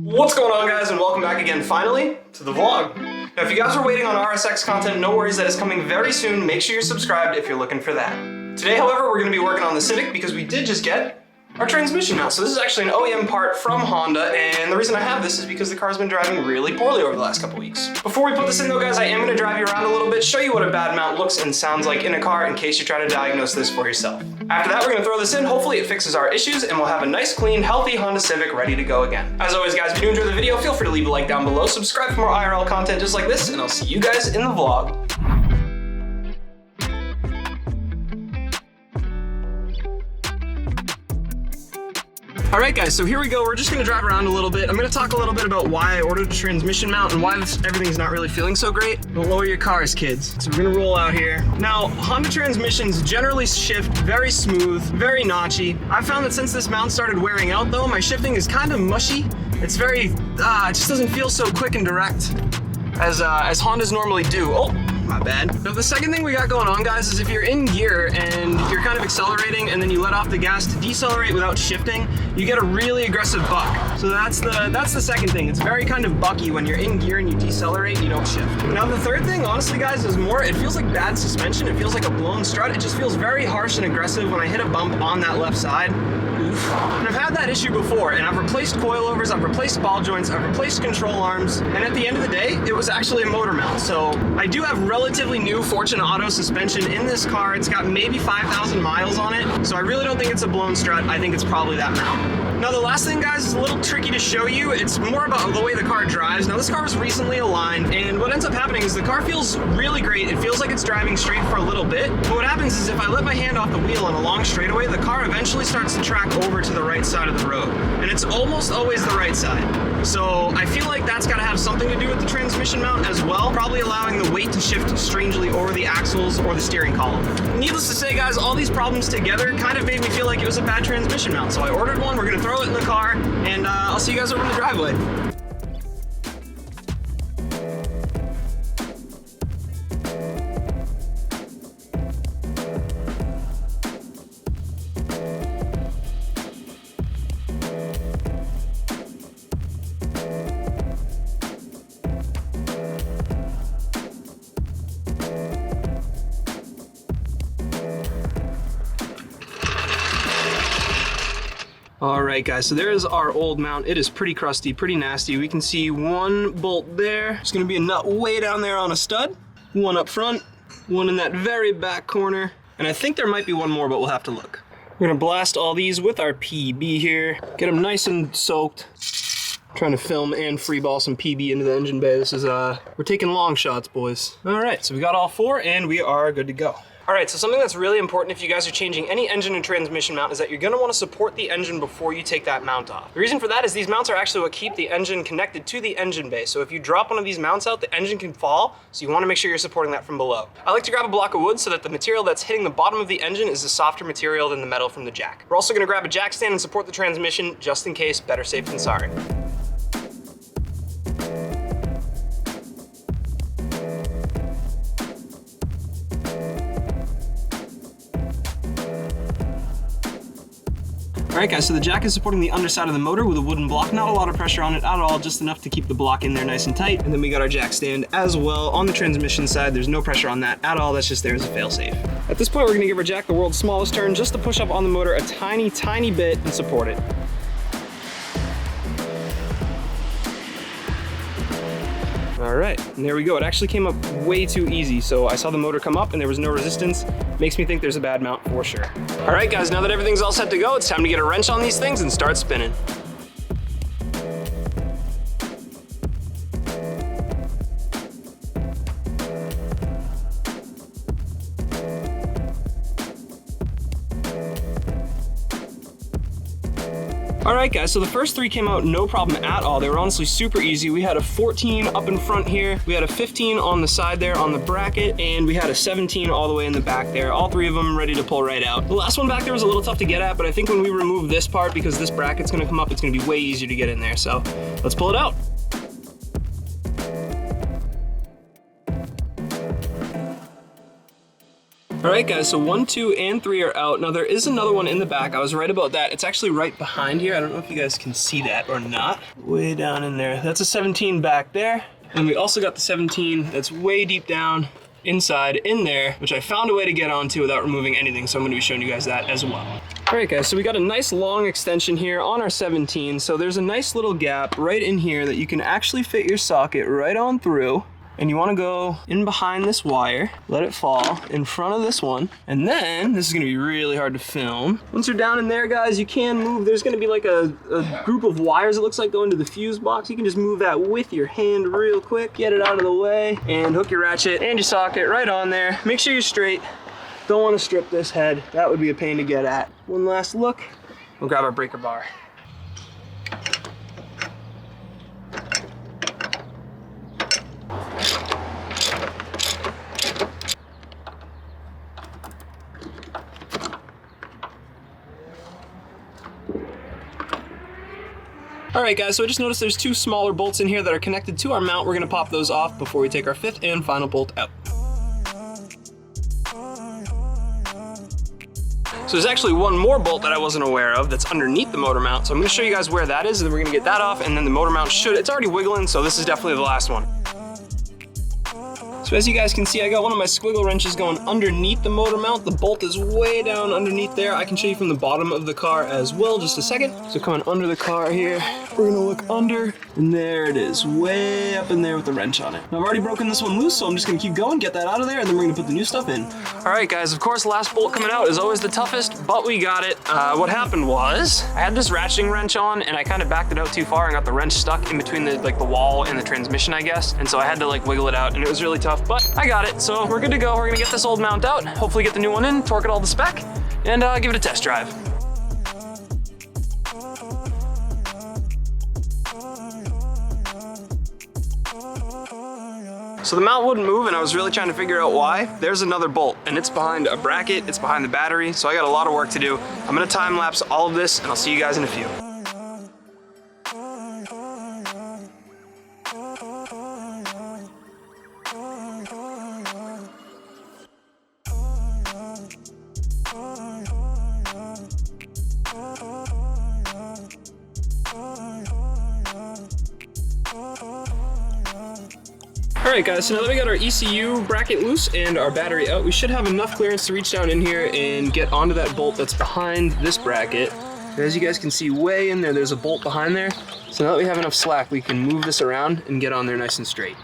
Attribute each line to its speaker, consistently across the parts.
Speaker 1: What's going on, guys, and welcome back again finally to the vlog. Now if you guys were waiting on RSX content, no worries, that is coming very soon. Make sure you're subscribed if you're looking for that. Today, however, we're going to be working on the Civic because we did just get our transmission mount. So this is actually an OEM part from Honda, and the reason I have this is because the car's been driving really poorly over the last couple weeks. Before we put this in though, guys, I am going to drive you around a little bit, show you what a bad mount looks and sounds like in a car in case you try to diagnose this for yourself. After that, we're going to throw this in, hopefully it fixes our issues, and we'll have a nice, clean, healthy Honda Civic ready to go again. As always, guys, if you do enjoy the video, feel free to leave a like down below, subscribe for more IRL content just like this, and I'll see you guys in the vlog. Alright guys, so here we go. We're just going to drive around a little bit. I'm going to talk a little bit about why I ordered a transmission mount and why everything's not really feeling so great. Don't lower your cars, kids. So we're going to roll out here. Now, Honda transmissions generally shift very smooth, very notchy. I've found that since this mount started wearing out though, my shifting is kind of mushy. It's very, it just doesn't feel so quick and direct as Hondas normally do. Oh, my bad. Now the second thing we got going on, guys, is if you're in gear and you're kind of accelerating and then you let off the gas to decelerate without shifting, you get a really aggressive buck. So that's the second thing. It's very kind of bucky when you're in gear and you decelerate, you don't shift. Now the third thing, honestly, guys, is it feels like bad suspension. It feels like a blown strut. It just feels very harsh and aggressive when I hit a bump on that left side. Oof. And I've had that issue before, and I've replaced coilovers, I've replaced ball joints, I've replaced control arms, and at the end of the day, it was actually a motor mount. So I do have relatively new Fortune Auto suspension in this car. It's got maybe 5,000 miles on it, so I really don't think it's a blown strut. I think it's probably that mount. Now the last thing, guys, is a little tricky to show you. It's more about the way the car drives. Now this car was recently aligned, and what ends up happening is the car feels really great. It feels like it's driving straight for a little bit, but what happens is if I let my hand off the wheel on a long straightaway, the car eventually starts to track over to the right side of the road, and it's almost always the right side. So I feel like that's got to have something to do with the transmission mount as well, probably allowing the weight to shift strangely over the axles or the steering column. Needless to say, guys, all these problems together kind of made me feel like it was a bad transmission mount, so I ordered one. We're going to throw it in the car, and I'll see you guys over in the driveway. Alright guys, so there is our old mount. It is pretty crusty, pretty nasty. We can see one bolt there. There's gonna be a nut way down there on a stud. One up front, one in that very back corner. And I think there might be one more, but we'll have to look. We're gonna blast all these with our PB here. Get them nice and soaked. Trying to film and freeball some PB into the engine bay. This is, we're taking long shots, boys. Alright, so we got all four and we are good to go. Alright, so something that's really important if you guys are changing any engine and transmission mount is that you're going to want to support the engine before you take that mount off. The reason for that is these mounts are actually what keep the engine connected to the engine bay. So if you drop one of these mounts out, the engine can fall, so you want to make sure you're supporting that from below. I like to grab a block of wood so that the material that's hitting the bottom of the engine is a softer material than the metal from the jack. We're also going to grab a jack stand and support the transmission just in case. Better safe than sorry. Alright guys, so the jack is supporting the underside of the motor with a wooden block. Not a lot of pressure on it at all, just enough to keep the block in there nice and tight. And then we got our jack stand as well on the transmission side. There's no pressure on that at all. That's just there as a failsafe. At this point, we're going to give our jack the world's smallest turn just to push up on the motor a tiny, tiny bit and support it. All right, and there we go. It actually came up way too easy. So I saw the motor come up and there was no resistance. Makes me think there's a bad mount for sure. All right, guys, now that everything's all set to go, it's time to get a wrench on these things and start spinning. Alright guys, so the first three came out no problem at all. They were honestly super easy. We had a 14 up in front here, we had a 15 on the side there on the bracket, and we had a 17 all the way in the back there. All three of them ready to pull right out. The last one back there was a little tough to get at, but I think when we remove this part, because this bracket's gonna come up, it's gonna be way easier to get in there. So let's pull it out. All right guys, so 1, 2, and 3 are out. Now there is another one in the back. I was right about that. It's actually right behind here. I don't know if you guys can see that or not. Way down in there. That's a 17 back there. And we also got the 17 that's way deep down inside in there, which I found a way to get onto without removing anything. So I'm gonna be showing you guys that as well. All right guys, so we got a nice long extension here on our 17. So there's a nice little gap right in here that you can actually fit your socket right on through. And you want to go in behind this wire, let it fall in front of this one, and then this is going to be really hard to film. Once you're down in there, guys, you can move. There's going to be like a group of wires, it looks like, going to the fuse box. You can just move that with your hand real quick, get it out of the way, and hook your ratchet and your socket right on there. Make sure you're straight. Don't want to strip this head. That would be a pain to get at. One last look. We'll grab our breaker bar. All right guys, so I just noticed there's 2 smaller bolts in here that are connected to our mount. We're gonna pop those off before we take our 5th and final bolt out. So there's actually one more bolt that I wasn't aware of that's underneath the motor mount. So I'm gonna show you guys where that is, and then we're gonna get that off, and then the motor mount it's already wiggling, so this is definitely the last one. So as you guys can see, I got one of my squiggle wrenches going underneath the motor mount. The bolt is way down underneath there. I can show you from the bottom of the car as well, just a second. So coming under the car here, we're gonna look under, and there it is, way up in there with the wrench on it. Now I've already broken this one loose, so I'm just gonna keep going, get that out of there, and then we're gonna put the new stuff in. All right guys, of course, last bolt coming out is always the toughest, but we got it. What happened was, I had this ratcheting wrench on, and I kind of backed it out too far and got the wrench stuck in between the wall and the transmission, I guess. And so I had to wiggle it out, and it was really tough, but I got it. So we're good to go. We're gonna get this old mount out, hopefully get the new one in, torque it all to spec, and give it a test drive. So the mount wouldn't move, and I was really trying to figure out why. There's another bolt, and it's behind a bracket, it's behind the battery, so I got a lot of work to do. I'm gonna time lapse all of this, and I'll see you guys in a few. Alright guys, so now that we got our ECU bracket loose and our battery out, we should have enough clearance to reach down in here and get onto that bolt that's behind this bracket. And as you guys can see way in there, there's a bolt behind there. So now that we have enough slack, we can move this around and get on there nice and straight.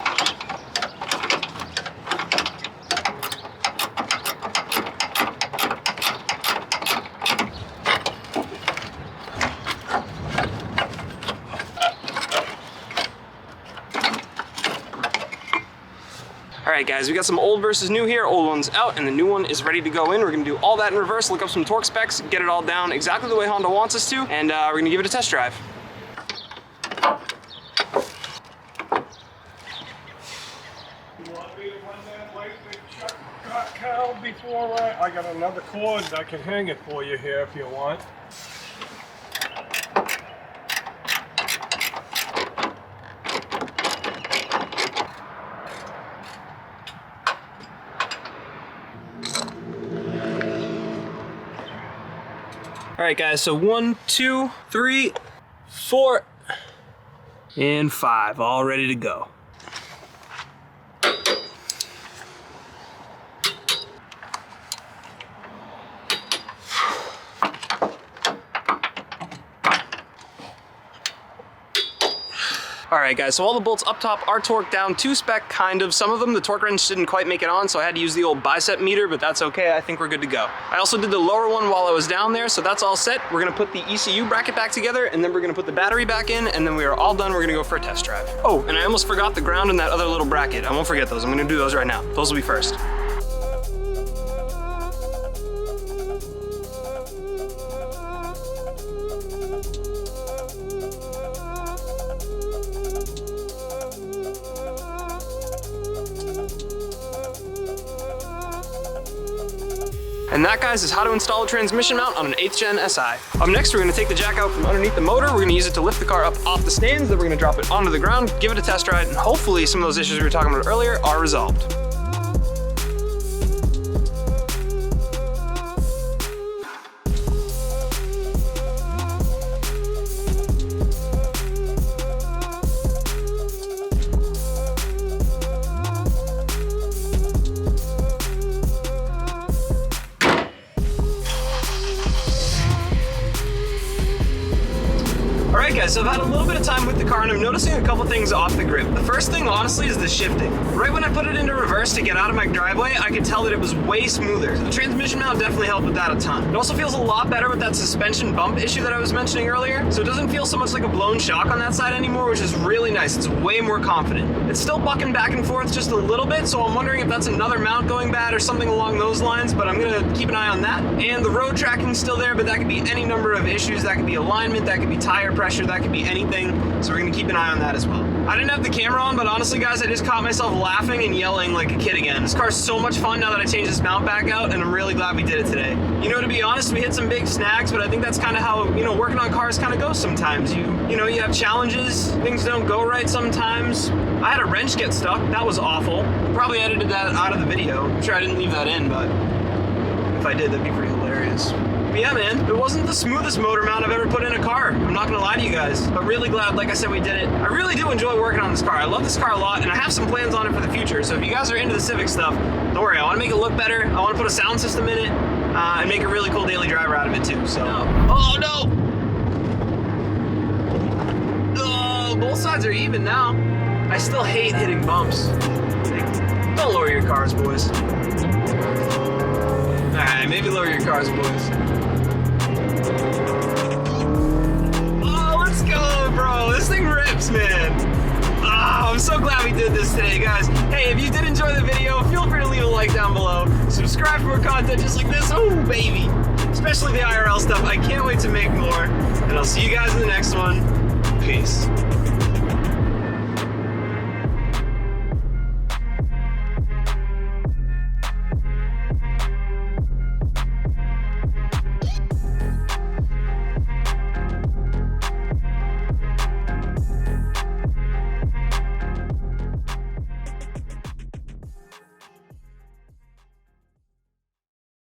Speaker 1: All right guys, we got some old versus new here. Old one's out and the new one is ready to go in. We're gonna do all that in reverse, look up some torque specs, get it all down exactly the way Honda wants us to, and we're gonna give it a test drive.
Speaker 2: You want me to run that light with Cal before I got another cord, I can hang it for you here if you want.
Speaker 1: All right guys, so 1, 2, 3, 4, and 5, all ready to go. All right guys, so all the bolts up top are torqued down to spec, kind of. Some of them, the torque wrench didn't quite make it on, so I had to use the old bicep meter, but that's okay, I think we're good to go. I also did the lower one while I was down there, so that's all set. We're gonna put the ECU bracket back together, and then we're gonna put the battery back in, and then we are all done. We're gonna go for a test drive. Oh, and I almost forgot the ground and that other little bracket. I won't forget those, I'm gonna do those right now. Those will be first. And that, guys, is how to install a transmission mount on an 8th Gen SI. Up next, we're gonna take the jack out from underneath the motor. We're gonna use it to lift the car up off the stands, then we're gonna drop it onto the ground, give it a test ride, and hopefully some of those issues we were talking about earlier are resolved. guys, so I've had a little bit of time with the car and I'm noticing a couple things off the grip. The first thing, honestly, is the shifting. Right when I put it into reverse to get out of my driveway, I could tell that it was way smoother. So the transmission mount definitely helped with that a ton. It also feels a lot better with that suspension bump issue that I was mentioning earlier. So it doesn't feel so much like a blown shock on that side anymore, which is really nice. It's way more confident. It's still bucking back and forth just a little bit, so I'm wondering if that's another mount going bad or something along those lines, but I'm gonna keep an eye on that. And the road tracking's still there, but that could be any number of issues. That could be alignment, that could be tire pressure, that could be anything. So we're gonna keep an eye on that as well. I didn't have the camera on, but honestly guys, I just caught myself laughing and yelling like a kid again. This car's so much fun now that I changed this mount back out, and I'm really glad we did it today. You know, to be honest, we hit some big snags, but I think that's kind of how, you know, working on cars kind of goes sometimes. You know, you have challenges, things don't go right sometimes. I had a wrench get stuck, that was awful. Probably edited that out of the video. I'm sure I didn't leave that in, but if I did, that'd be pretty hilarious. But yeah, man, it wasn't the smoothest motor mount I've ever put in a car. I'm not gonna lie to you guys, but really glad, like I said, we did it. I really do enjoy working on this car. I love this car a lot, and I have some plans on it for the future. So if you guys are into the Civic stuff, don't worry, I wanna make it look better. I wanna put a sound system in it, and make a really cool daily driver out of it too, so. Oh no! Oh, both sides are even now. I still hate hitting bumps. Don't lower your cars, boys. Alright, maybe lower your cars, boys. Oh, let's go, bro. This thing rips, man. Oh, I'm so glad we did this today, guys. Hey, if you did enjoy the video, feel free to leave a like down below. Subscribe for more content just like this. Oh, baby. Especially the IRL stuff. I can't wait to make more. And I'll see you guys in the next one. Peace.